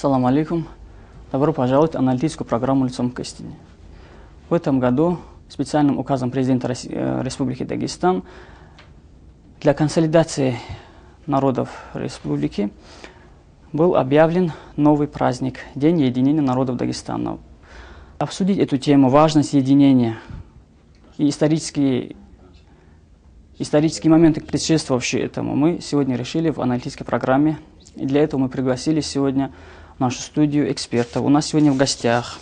Салам алейкум. Добро пожаловать в аналитическую программу «Лицом к истине». В этом году специальным указом президента Республики Дагестан для консолидации народов республики был объявлен новый праздник – День единения народов Дагестана. Обсудить эту тему, важность единения и исторические моменты, предшествовавшие этому, мы сегодня решили в аналитической программе. И для этого мы пригласили сегодня в нашу студию экспертов. У нас сегодня в гостях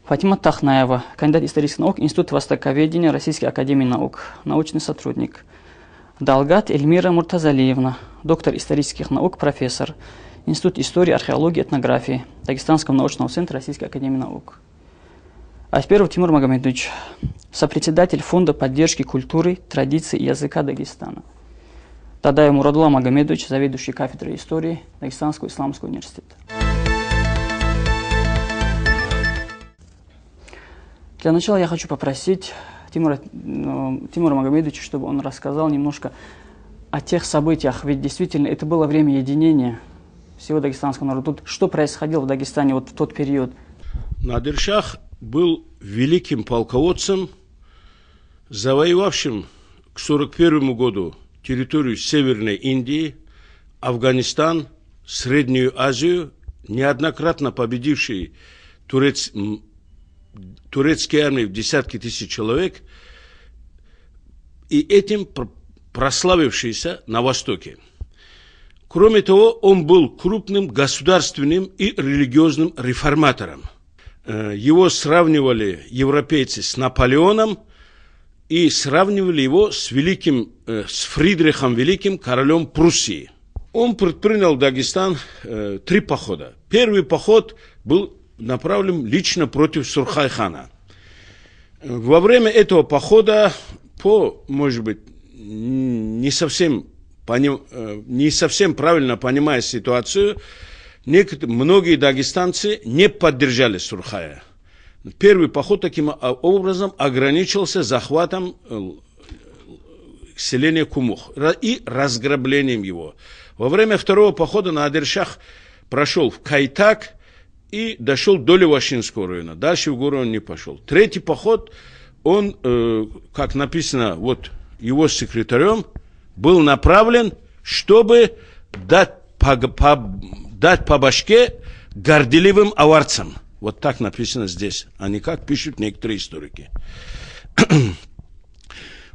Фатима Тахнаева, кандидат исторических наук, Институт востоковедения Российской академии наук, научный сотрудник. Далгат Эльмира Муртазалиевна, доктор исторических наук, профессор, Институт истории, археологии, этнографии Дагестанского научного центра Российской академии наук. Асперов Тимур Магомедович, сопредседатель Фонда поддержки культуры, традиций и языка Дагестана. Тадаев Мурадулла Магомедович, заведующий кафедрой истории Дагестанского исламского университета. Для начала я хочу попросить Тимура Магомедовича, чтобы он рассказал немножко о тех событиях, ведь действительно это было время единения всего дагестанского народа. Тут что происходило в Дагестане вот в тот период? Надир-Шах был великим полководцем, завоевавшим к 1941 году территорию Северной Индии, Афганистан, Среднюю Азию, неоднократно победивший турецкие армии в десятки тысяч человек, и этим прославившийся на Востоке. Кроме того, он был крупным государственным и религиозным реформатором. Его сравнивали европейцы с Наполеоном и сравнивали его с Фридрихом Великим, королем Пруссии. Он предпринял в Дагестан 3 похода. Первый поход был направлен лично против Сурхай-хана. Во время этого похода, может быть, не совсем правильно понимая ситуацию, многие дагестанцы не поддержали Сурхая. Первый поход таким образом ограничился захватом селения Кумух и разграблением его. Во время второго похода Надир-Шах прошел в Кайтак и дошел до Левашинского района. Дальше в гору он не пошел. Третий поход, он, как написано его секретарем, был направлен, чтобы дать по башке горделивым аварцам. Вот так написано здесь, а не как пишут некоторые историки.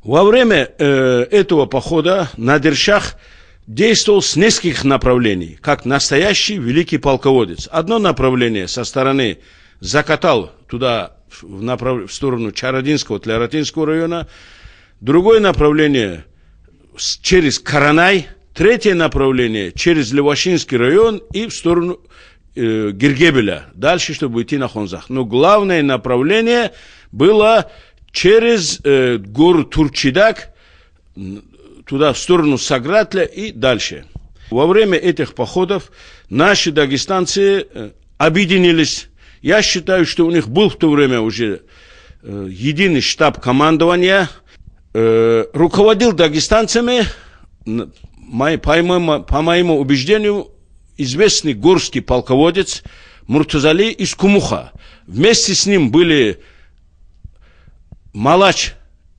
Во время этого похода Надир-Шах действовал с нескольких направлений, как настоящий великий полководец. Одно направление со стороны закатал туда, в сторону Чарадинского, Тлератинского района. Другое направление через Каранай. Третье направление через Левашинский район и в сторону Гиргебеля. Дальше, чтобы идти на Хонзах. Но главное направление было через гору Турчидак, туда, в сторону Сагратля и дальше. Во время этих походов наши дагестанцы объединились. Я считаю, что у них был в то время уже единый штаб командования. Руководил дагестанцами, по моему убеждению, известный горский полководец Муртазали из Кумуха. Вместе с ним были Малач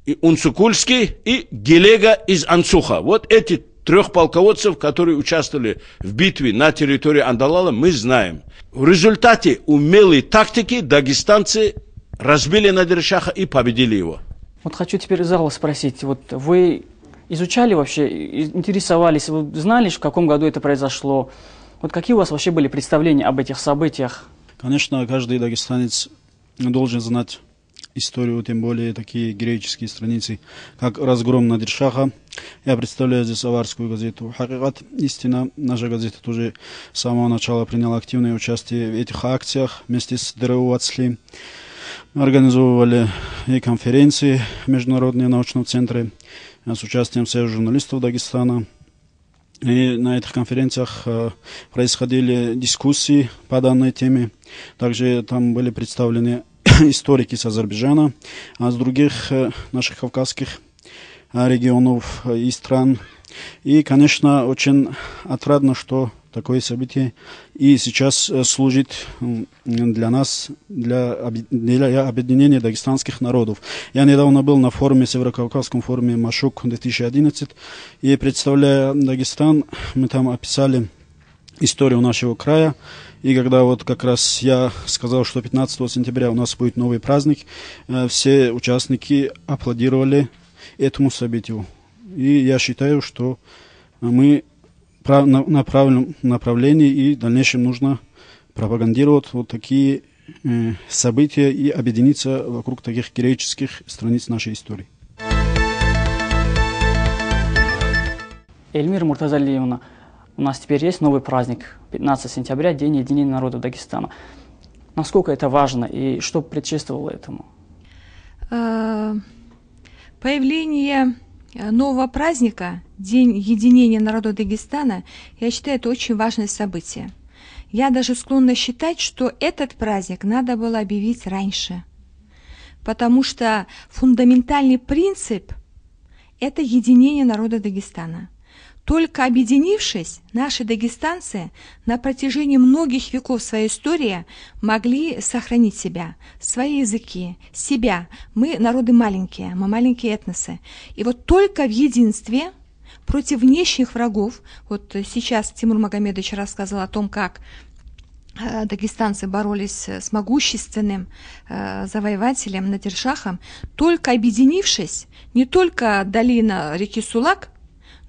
и Унцукульский и Гелега из Анцуха. Вот эти 3 полководцев, которые участвовали в битве на территории Андалала, мы знаем. В результате умелой тактики дагестанцы разбили Надир-Шаха и победили его. Вот хочу теперь зала спросить, вот вы изучали вообще, интересовались, вы знали, в каком году это произошло? Вот какие у вас вообще были представления об этих событиях? Конечно, каждый дагестанец должен знать историю, тем более такие героические страницы, как разгром Надир-Шаха. Я представляю здесь аварскую газету «Хакикат. Истина». Наша газета тоже с самого начала приняла активное участие в этих акциях вместе с ДРУ «Ацли». Мы организовывали и конференции международные научного центра с участием всех журналистов Дагестана. И на этих конференциях происходили дискуссии по данной теме. Также там были представлены историки с Азербайджана, а с других наших кавказских регионов и стран. И, конечно, очень отрадно, что такое событие, и сейчас служит для нас, для объединения дагестанских народов. Я недавно был на форуме, Северокавказском форуме Машук 2011, и представляя Дагестан, мы там описали историю нашего края. И когда вот как раз я сказал, что 15 сентября у нас будет новый праздник, все участники аплодировали этому событию. И я считаю, что мы на правильном направлении, и в дальнейшем нужно пропагандировать вот такие события и объединиться вокруг таких героических страниц нашей истории. Эльмира Муртазалиевна, у нас теперь есть новый праздник, 15 сентября, День единения народов Дагестана. Насколько это важно и что предшествовало этому? Появление нового праздника, День единения народов Дагестана, я считаю, это очень важное событие. Я даже склонна считать, что этот праздник надо было объявить раньше, потому что фундаментальный принцип – это единение народа Дагестана. Только объединившись, наши дагестанцы на протяжении многих веков своей истории могли сохранить себя, свои языки, себя. Мы народы маленькие, мы маленькие этносы. И вот только в единстве против внешних врагов, вот сейчас Тимур Магомедович рассказал о том, как дагестанцы боролись с могущественным завоевателем Надиршахом, только объединившись, не только долина реки Сулак,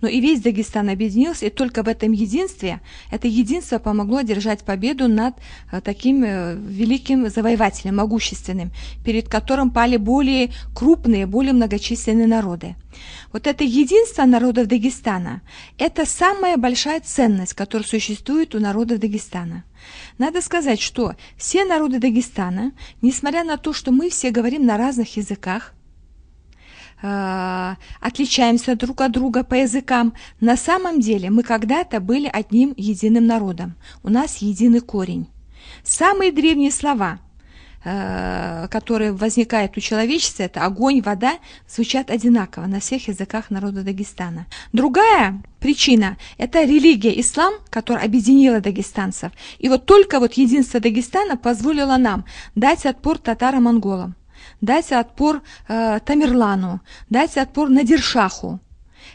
но и весь Дагестан объединился, и только в этом единстве, это единство помогло одержать победу над таким великим завоевателем, могущественным, перед которым пали более крупные, более многочисленные народы. Вот это единство народов Дагестана, это самая большая ценность, которая существует у народов Дагестана. Надо сказать, что все народы Дагестана, несмотря на то, что мы все говорим на разных языках, отличаемся друг от друга по языкам, на самом деле мы когда-то были одним единым народом. У нас единый корень. Самые древние слова, которые возникают у человечества, это огонь, вода, звучат одинаково на всех языках народа Дагестана. Другая причина – это религия ислам, которая объединила дагестанцев. И вот только вот единство Дагестана позволило нам дать отпор татаро-монголам, дать отпор Тамерлану, дать отпор Надиршаху.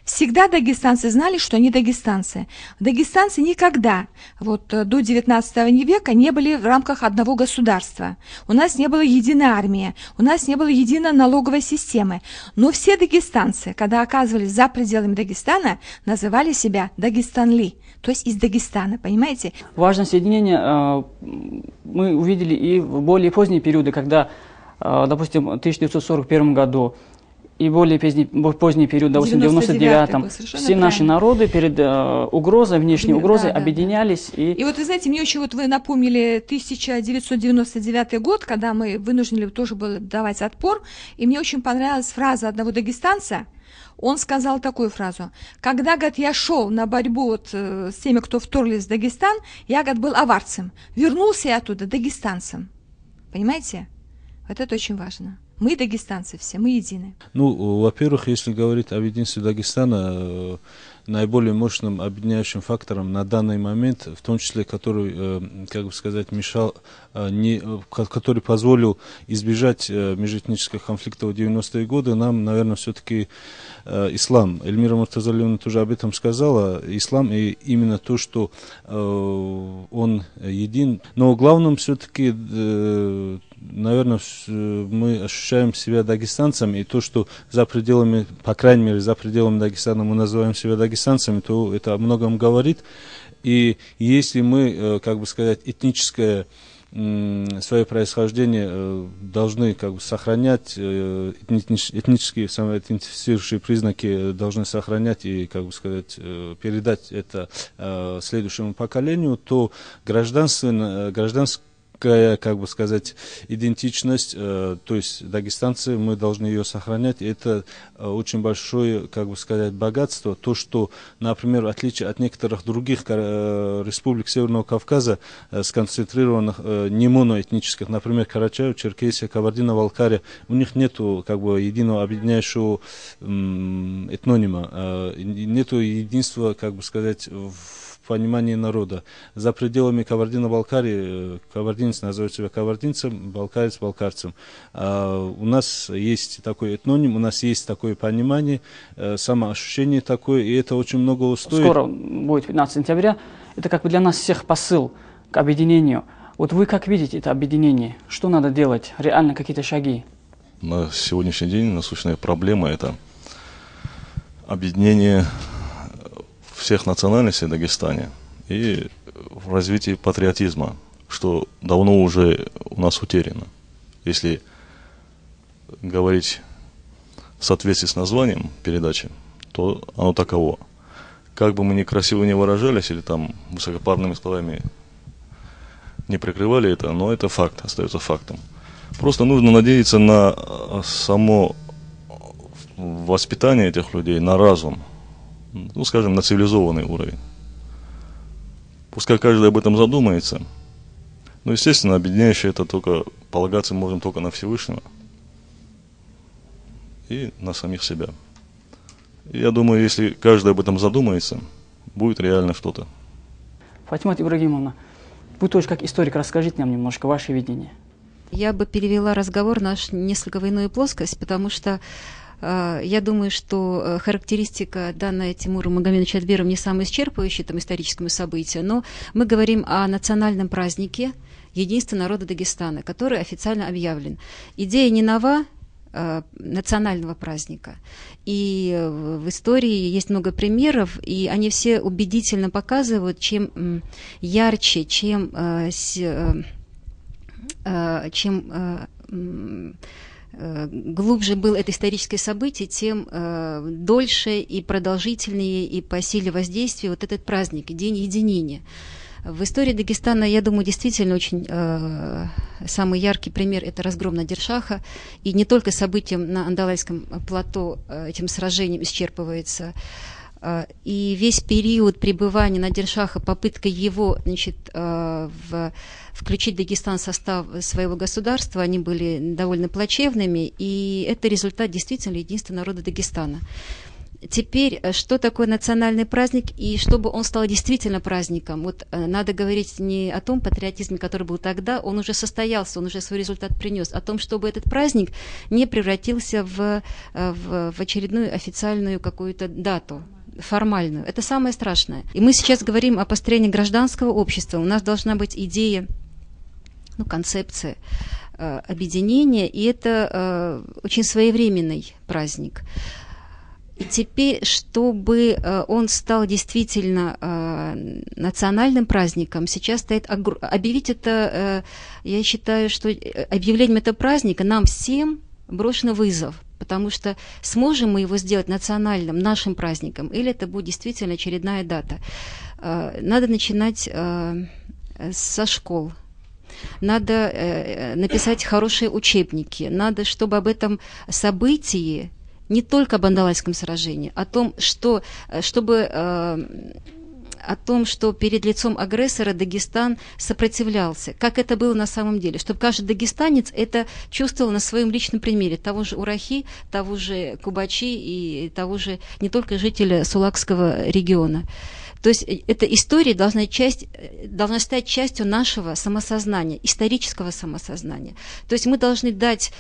Всегда дагестанцы знали, что они дагестанцы. Дагестанцы никогда вот, до 19 века не были в рамках одного государства. У нас не было единой армии, у нас не было единой налоговой системы. Но все дагестанцы, когда оказывались за пределами Дагестана, называли себя Дагестанли, то есть из Дагестана, понимаете? Важность соединения мы увидели и в более поздние периоды, когда, допустим, в 1941 году и более поздний период, допустим, в 99-м, все наши народы перед угрозой, внешней угрозой объединялись. И вот, вы знаете, мне очень, вот вы напомнили 1999 год, когда мы вынуждены тоже были давать отпор, и мне очень понравилась фраза одного дагестанца. Он сказал такую фразу: когда, говорит, я шел на борьбу вот, с теми, кто вторглись в Дагестан, я, говорит, был аварцем. Вернулся я оттуда дагестанцем. Понимаете? Вот это очень важно. Мы дагестанцы все, мы едины. Ну, во-первых, если говорить о единстве Дагестана, наиболее мощным объединяющим фактором на данный момент, в том числе, который, как бы сказать, мешал, который позволил избежать межэтнических конфликтов в 90-е годы, нам, наверное, все-таки ислам. Эльмира Муртазалиевна тоже об этом сказала. Ислам и именно то, что он един. Но главным все-таки, наверное, мы ощущаем себя дагестанцами, и то, что за пределами, по крайней мере, за пределами Дагестана мы называем себя дагестанцами, то это о многом говорит. И если мы, как бы сказать, этническое свое происхождение должны как бы сохранять, этнические самоидентифицирующие признаки должны сохранять и, как бы сказать, передать это следующему поколению, то гражданская, как бы сказать, идентичность, то есть дагестанцы, мы должны ее сохранять. Это очень большое, как бы сказать, богатство. То, что, например, в отличие от некоторых других республик Северного Кавказа, сконцентрированных не моноэтнических, например, Карачаево, Черкесия, Кабардино-Балкария, у них нету как бы единого объединяющего этнонима, нету единства, как бы сказать, в понимании народа. За пределами Кабардино-Балкарии кабардинец называет себя кабардинцем, балкарец балкарцем. У нас есть такой этноним, у нас есть такое понимание, самоощущение такое, и это очень много стоит. Скоро будет 15 сентября. Это как бы для нас всех посыл к объединению. Вот вы как видите это объединение? Что надо делать? Реально какие-то шаги? На сегодняшний день насущная проблема – это объединение всех национальностей в Дагестане и в развитии патриотизма, что давно уже у нас утеряно. Если говорить в соответствии с названием передачи, то оно таково. Как бы мы ни красиво не выражались или там высокопарными словами не прикрывали это, но это факт, остается фактом. Просто нужно надеяться на само воспитание этих людей, на разум, ну, скажем, на цивилизованный уровень. Пускай каждый об этом задумается. Но, естественно, объединяющее это только, полагаться можем только на Всевышнего и на самих себя. И я думаю, если каждый об этом задумается, будет реально что-то. Фатима Ибрагимовна, вы тоже как историк расскажите нам немножко ваше видение. Я бы перевела разговор наш несколько в иную плоскость, потому что я думаю, что характеристика, данная Тимуром Магомедовичем Адберовым, не самая исчерпывающая там историческому событию, но мы говорим о национальном празднике единства народа Дагестана, который официально объявлен. Идея не нова, национального праздника. И в истории есть много примеров, и они все убедительно показывают, чем ярче, чем глубже было это историческое событие, тем дольше и продолжительнее и по силе воздействия вот этот праздник, День единения. В истории Дагестана, я думаю, действительно очень самый яркий пример – это разгром Надиршаха. И не только событием на Андалайском плато этим сражением исчерпывается. И весь период пребывания Надиршаха, попытка его, значит, включить Дагестан в состав своего государства, они были довольно плачевными. И это результат действительно единства народа Дагестана. Теперь, что такое национальный праздник, и чтобы он стал действительно праздником? Вот надо говорить не о том патриотизме, который был тогда, он уже состоялся, он уже свой результат принес, о том, чтобы этот праздник не превратился в очередную официальную какую-то дату, формальную. Это самое страшное. И мы сейчас говорим о построении гражданского общества. У нас должна быть идея, концепция объединения, и это очень своевременный праздник. И теперь, чтобы он стал действительно национальным праздником, сейчас стоит объявить это, я считаю, что объявлением этого праздника нам всем брошен вызов, потому что сможем мы его сделать национальным, нашим праздником, или это будет действительно очередная дата. Надо начинать со школ. Надо написать хорошие учебники. Надо, чтобы об этом событии, не только об Андалайском сражении, о том, что перед лицом агрессора Дагестан сопротивлялся, как это было на самом деле, чтобы каждый дагестанец это чувствовал на своем личном примере, того же Урахи, того же Кубачи и того же не только жителя Сулакского региона. То есть эта история должна стать частью нашего самосознания, исторического самосознания. То есть мы должны дать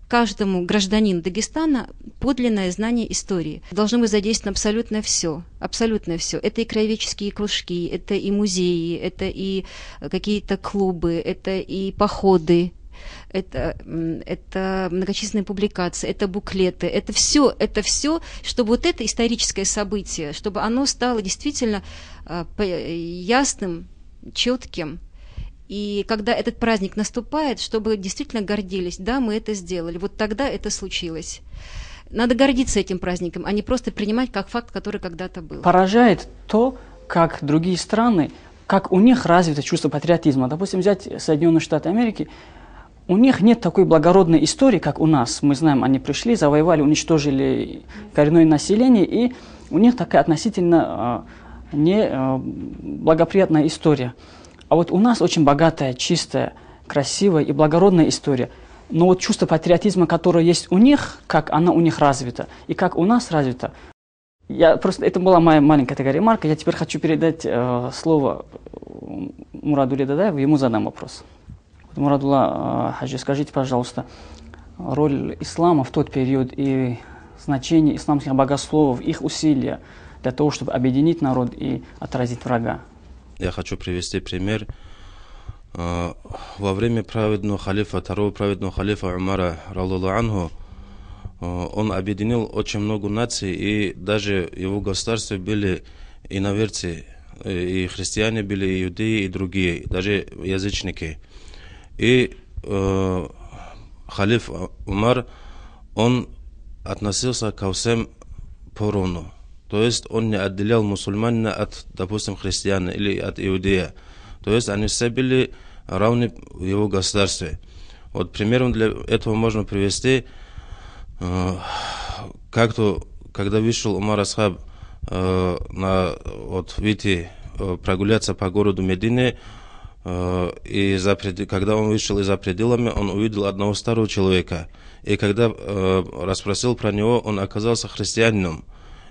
каждому гражданину Дагестана подлинное знание истории. Должны мы задействовать абсолютно все. Абсолютно все. Это и краеведческие кружки, это и музеи, это и какие-то клубы, это и походы. Это многочисленные публикации, это буклеты, это все, чтобы вот это историческое событие, чтобы оно стало действительно ясным, четким. И когда этот праздник наступает, чтобы действительно гордились, да, мы это сделали, вот тогда это случилось. Надо гордиться этим праздником, а не просто принимать как факт, который когда-то был. Поражает то, как другие страны, как у них развито чувство патриотизма. Допустим, взять Соединенные Штаты Америки, у них нет такой благородной истории, как у нас. Мы знаем, они пришли, завоевали, уничтожили коренное население, и у них такая относительно неблагоприятная история. А вот у нас очень богатая, чистая, красивая и благородная история. Но вот чувство патриотизма, которое есть у них, как оно у них развито, и как у нас развито, Это была моя маленькая такая ремарка. Я теперь хочу передать слово Мурадулле Дадаеву, ему задам вопрос. Мурадулла Хаджи, скажите, пожалуйста, роль ислама в тот период и значение исламских богословов, их усилия для того, чтобы объединить народ и отразить врага. Я хочу привести пример. Во время праведного халифа, второго праведного халифа Умара, раллаху анху, он объединил очень много наций, и даже в его государстве были иноверцы, и христиане были, и иудеи, и другие, даже язычники. И халиф Умар, он относился ко всем поровну. То есть он не отделял мусульманина от, допустим, христиан или от иудея. То есть они все были равны в его государстве. Вот примером для этого можно привести, как-то, когда вышел Умар Асхаб выйти прогуляться по городу Медине, и когда он вышел за пределами, он увидел одного старого человека. И когда расспросил про него, он оказался христианином.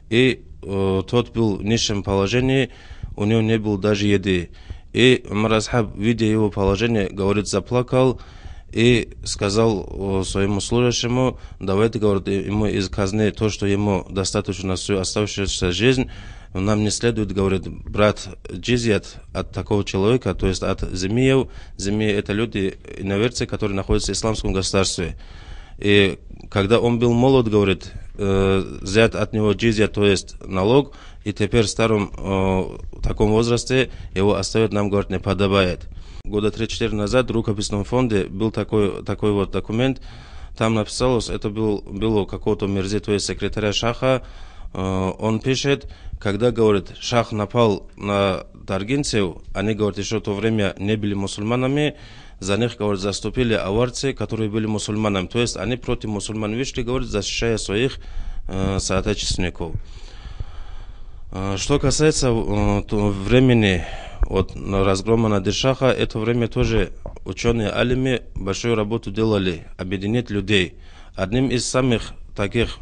И тот был в низшем положении, у него не было даже еды. И Умар Асхаб, видя его положение, говорит, заплакал и сказал своему служащему: давайте, говорит, ему из казны то, что ему достаточно на всю оставшуюся жизнь. Нам не следует, говорит, брать джизьят от такого человека, то есть от земиев. Земии — это люди, иноверцы, которые находятся в исламском государстве. И когда он был молод, говорит, взят от него джизья, то есть налог, и теперь в старом таком возрасте его оставить нам, говорит, не подобает. Года 3-4 назад в рукописном фонде был такой вот документ, там написалось, это было какого-то мерзи, то есть секретаря шаха, он пишет, когда, говорит, шах напал на даргинцев, они, говорит, еще в то время не были мусульманами, за них, говорит, заступили аварцы, которые были мусульманами. То есть они против мусульман вышли, говорит, защищая своих соотечественников. Что касается времени разгрома Надир-Шаха, это время тоже ученые алими большую работу делали, объединить людей. Одним из самых таких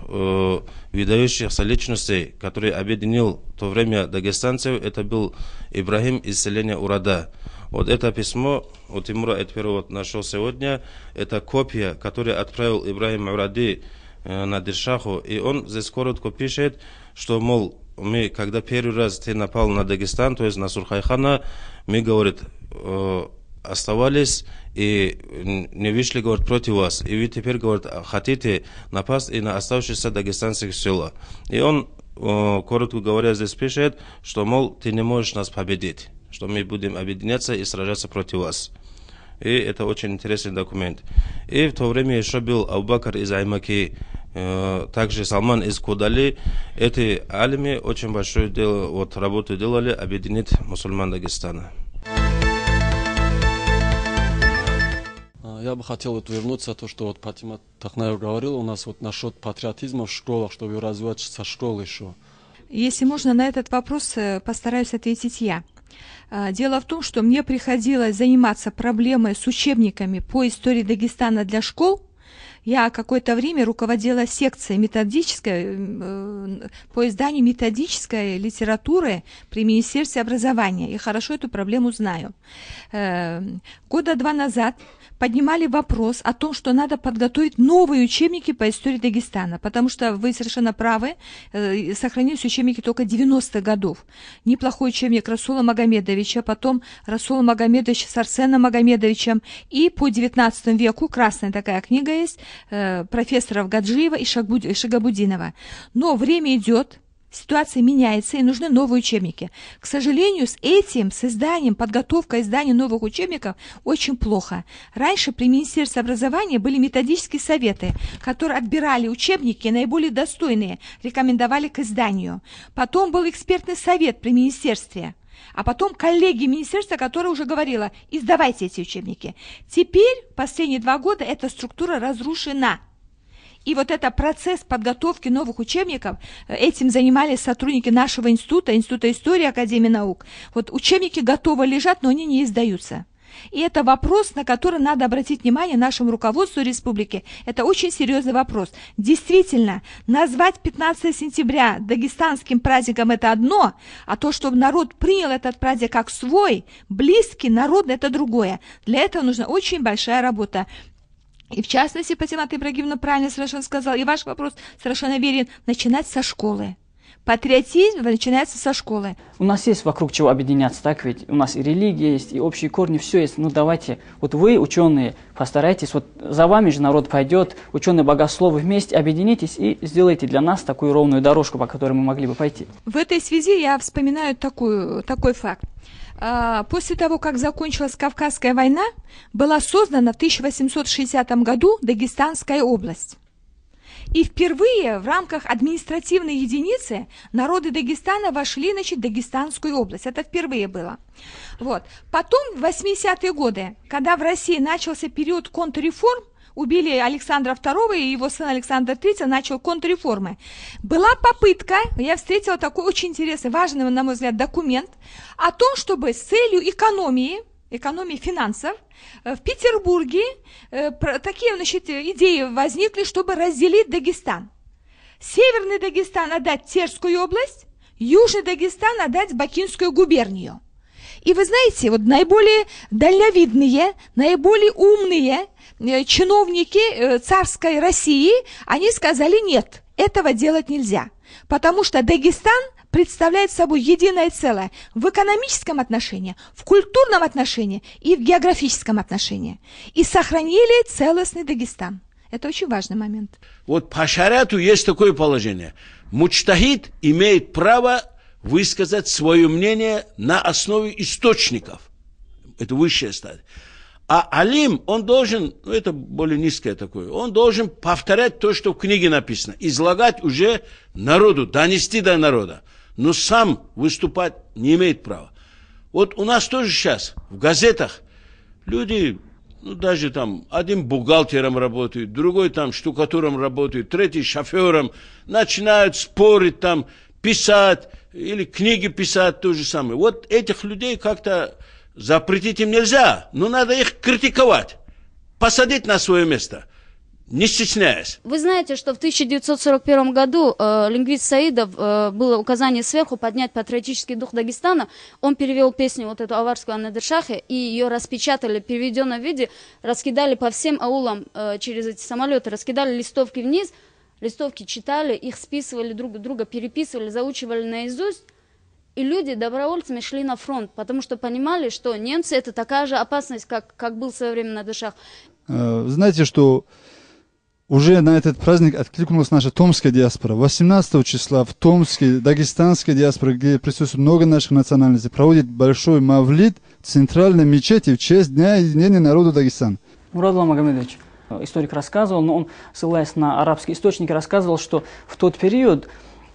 выдающихся личностей, который объединил в то время дагестанцев, это был Ибрахим из селения Урада. Вот это письмо у Тимура Этперова нашел сегодня, это копия, которую отправил Ибрахим Уради Надир-Шаху, и он здесь коротко пишет, что, мол, мы, когда первый раз ты напал на Дагестан, то есть на Сурхайхана, мы, говорит, оставались и не вышли, говорит, против вас. И вы теперь, говорит, хотите напасть и на оставшиеся дагестанских села. И он, коротко говоря, здесь пишет, что, мол, ты не можешь нас победить, что мы будем объединяться и сражаться против вас. И это очень интересный документ. И в то время еще был Абу-Бакр из Аймаки, также Салман из Кудали. Эти алими очень большую работу делали, объединить мусульман Дагестана. Я бы хотел вернуться то, что Фатима Тахнаева говорила у нас насчет патриотизма в школах, чтобы развивать со школы еще. Если можно, на этот вопрос постараюсь ответить я. Дело в том, что мне приходилось заниматься проблемой с учебниками по истории Дагестана для школ. Я какое-то время руководила секцией методической, по изданию методической литературы при Министерстве образования, и хорошо эту проблему знаю. Года 2 назад поднимали вопрос о том, что надо подготовить новые учебники по истории Дагестана, потому что вы совершенно правы, сохранились учебники только 90-х годов. Неплохой учебник Расула Магомедовича, потом Расула Магомедовича с Арсеном Магомедовичем, и по 19 веку красная такая книга есть, профессоров Гаджиева и Шагабудинова. Но время идет, ситуация меняется, и нужны новые учебники. К сожалению, с изданием, подготовкой издания новых учебников очень плохо. Раньше при Министерстве образования были методические советы, которые отбирали учебники наиболее достойные, рекомендовали к изданию. Потом был экспертный совет при Министерстве. А потом коллегия министерства, которая уже говорила, издавайте эти учебники. Теперь, последние 2 года, эта структура разрушена. И вот этот процесс подготовки новых учебников, этим занимались сотрудники нашего института, Института истории Академии наук. Вот учебники готовы лежат, но они не издаются. И это вопрос, на который надо обратить внимание нашему руководству республики. Это очень серьезный вопрос. Действительно, назвать 15 сентября дагестанским праздником – это одно, а то, чтобы народ принял этот праздник как свой, близкий, народный – это другое. Для этого нужна очень большая работа. И в частности, Патимат Ибрагимовна правильно совершенно сказала, и ваш вопрос совершенно верен, начинать со школы. Патриотизм начинается со школы. У нас есть вокруг чего объединяться, так ведь? У нас и религия есть, и общие корни, все есть. Ну давайте, вот вы, ученые, постарайтесь, вот за вами же народ пойдет, ученые-богословы вместе, объединитесь и сделайте для нас такую ровную дорожку, по которой мы могли бы пойти. В этой связи я вспоминаю такой факт. После того, как закончилась Кавказская война, была создана в 1860 году Дагестанская область. И впервые в рамках административной единицы народы Дагестана вошли, в Дагестанскую область. Это впервые было. Вот. Потом, в 80-е годы, когда в России начался период контрреформ, убили Александра II, и его сын Александр III начал контрреформы. Была попытка, я встретила такой очень интересный, важный, на мой взгляд, документ о том, чтобы с целью экономии финансов, в Петербурге такие, идеи возникли, чтобы разделить Дагестан. Северный Дагестан отдать Терскую область, Южный Дагестан отдать Бакинскую губернию. И вы знаете, вот наиболее дальновидные, наиболее умные чиновники царской России, они сказали: нет, этого делать нельзя, потому что Дагестан представляет собой единое целое в экономическом отношении, в культурном отношении и в географическом отношении. И сохранили целостный Дагестан. Это очень важный момент. Вот по шариату есть такое положение. Муджтахид имеет право высказать свое мнение на основе источников. Это высшая стадия. А алим, он должен, это более низкое такое, он должен повторять то, что в книге написано, излагать уже народу, донести до народа. Но сам выступать не имеет права. Вот у нас тоже сейчас в газетах люди, даже там один бухгалтером работает, другой там штукатуром работает, третий шофером, начинают спорить там, писать или книги писать, то же самое. Вот этих людей как-то запретить им нельзя, но надо их критиковать, посадить на свое место, не стесняясь. Вы знаете, что в 1941 году лингвист Саидов было указание сверху поднять патриотический дух Дагестана. Он перевел песню вот эту аварскую о Надыршахе, и ее распечатали в переведенном виде, раскидали по всем аулам через эти самолеты, раскидали листовки вниз, листовки читали, их списывали друг друга, переписывали, заучивали наизусть. И люди добровольцами шли на фронт, потому что понимали, что немцы это такая же опасность, как был в свое время Надыршах. Знаете, что уже на этот праздник откликнулась наша томская диаспора. 18 числа в Томске, дагестанская диаспора, где присутствует много наших национальностей, проводит большой мавлид в центральной мечети в честь Дня единения народа Дагестана. Мурадулла Магомедович, историк рассказывал, но он, ссылаясь на арабские источники, рассказывал, что в тот период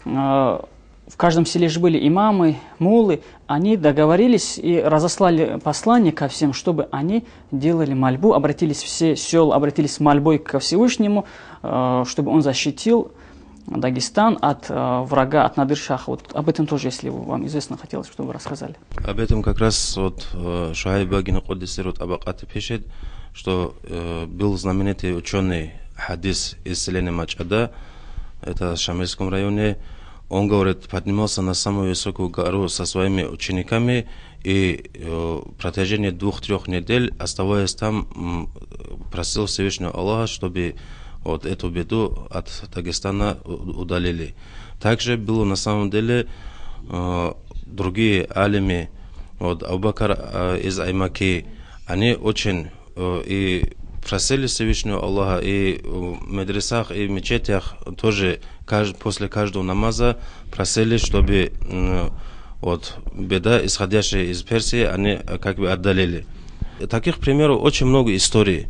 в каждом селе же были имамы, муллы, они договорились и разослали послание ко всем, чтобы они делали мольбу, обратились все села, обратились с мольбой ко Всевышнему, чтобы он защитил Дагестан от врага, от Надыршаха. Вот об этом тоже, если вам известно, хотелось, чтобы вы рассказали. Об этом как раз вот Шуайб Багин Куддисирут Абакат пишет, что был знаменитый ученый хадис из селения Мачада, это в Шамильском районе. Он, говорит, поднимался на самую высокую гору со своими учениками и в протяжении 2-3 недель, оставаясь там, просил Всевышнего Аллаха, чтобы вот эту беду от Дагестана удалили. Также было на самом деле другие алими, вот Абу-Бакр из Аймаки, они очень и просили Всевышнего Аллаха, и в медресах, и в мечетях тоже после каждого намаза просили, чтобы вот беда, исходящая из Персии, они как бы отдалили. Таких примеров очень много историй.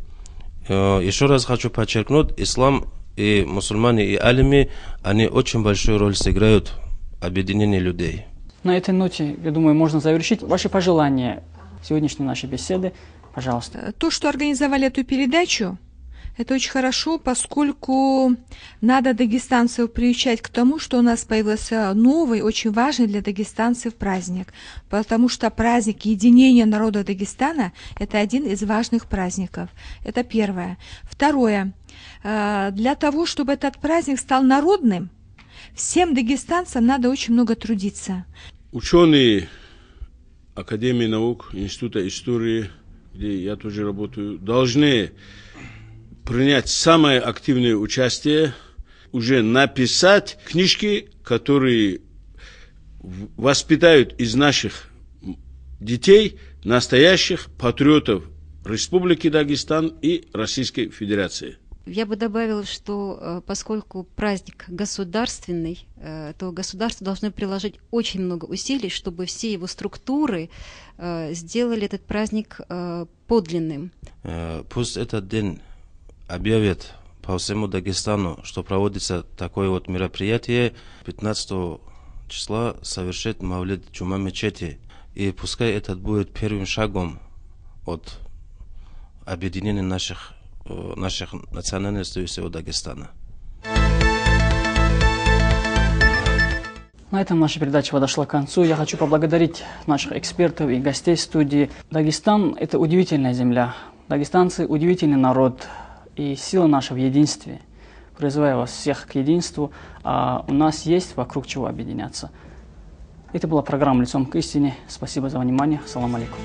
Еще раз хочу подчеркнуть, ислам и мусульмане, и алими, они очень большую роль сыграют в объединении людей. На этой ноте, я думаю, можно завершить. Ваши пожелания сегодняшней нашей беседы, пожалуйста. То, что организовали эту передачу, Это очень хорошо, поскольку надо дагестанцев приучать к тому, что у нас появился новый, очень важный для дагестанцев праздник. Потому что праздник единения народа Дагестана – это один из важных праздников. Это первое. Второе. Для того, чтобы этот праздник стал народным, всем дагестанцам надо очень много трудиться. Ученые Академии наук, Института истории, где я тоже работаю, должны принять самое активное участие, уже написать книжки, которые воспитают из наших детей настоящих патриотов Республики Дагестан и Российской Федерации. Я бы добавила, что поскольку праздник государственный, то государство должно приложить очень много усилий, чтобы все его структуры сделали этот праздник подлинным. Пусть этот день объявят по всему Дагестану, что проводится такое вот мероприятие. 15 числа совершит Мавлид Джума мечети. И пускай этот будет первым шагом от объединения наших национальностей всего Дагестана. На этом наша передача подошла к концу. Я хочу поблагодарить наших экспертов и гостей студии. Дагестан – это удивительная земля. Дагестанцы – удивительный народ. И сила наша в единстве. Призываю вас всех к единству. А у нас есть вокруг чего объединяться. Это была программа «Лицом к истине». Спасибо за внимание. Салам алейкум.